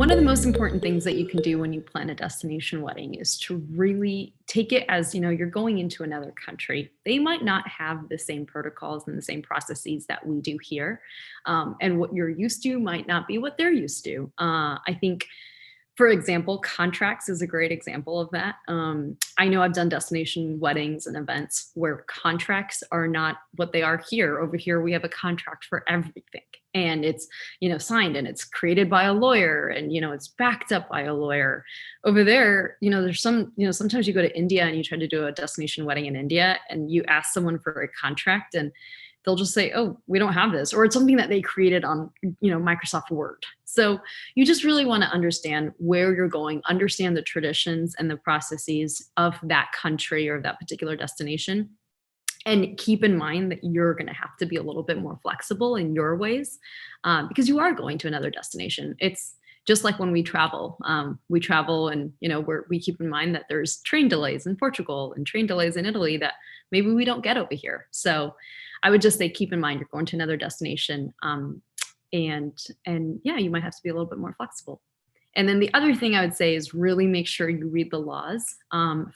One of the most important things that you can do when you plan a destination wedding is to really take it as, you're going into another country. They might not have the same protocols and the same processes that we do here. And what you're used to might not be what they're used to. I think, for example, contracts is a great example of that. I know I've done destination weddings and events where contracts are not what they are here. Over here, we have a contract for everything. And it's, signed and it's created by a lawyer and, it's backed up by a lawyer. Over there, there's sometimes you go to India and you try to do a destination wedding in India and you ask someone for a contract and they'll just say, oh, we don't have this, or it's something that they created on, Microsoft Word. So you just really want to understand where you're going, understand the traditions and the processes of that country or that particular destination. And keep in mind that you're going to have to be a little bit more flexible in your ways because you are going to another destination. It's just like when we travel and, we keep in mind that there's train delays in Portugal and train delays in Italy that maybe we don't get over here. So I would just say, keep in mind you're going to another destination and you might have to be a little bit more flexible. And then the other thing I would say is really make sure you read the laws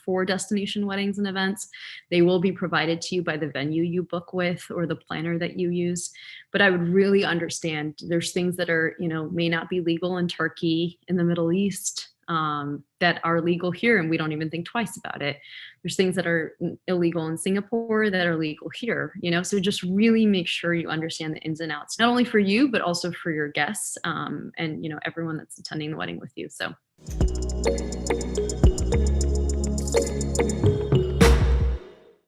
for destination weddings and events. They will be provided to you by the venue you book with or the planner that you use. But I would really understand there's things that are, may not be legal in Turkey, in the Middle East, that are legal here and we don't even think twice about it. There's things that are illegal in Singapore that are legal here, so just really make sure you understand the ins and outs, not only for you, but also for your guests and, everyone that's attending the wedding with you. So.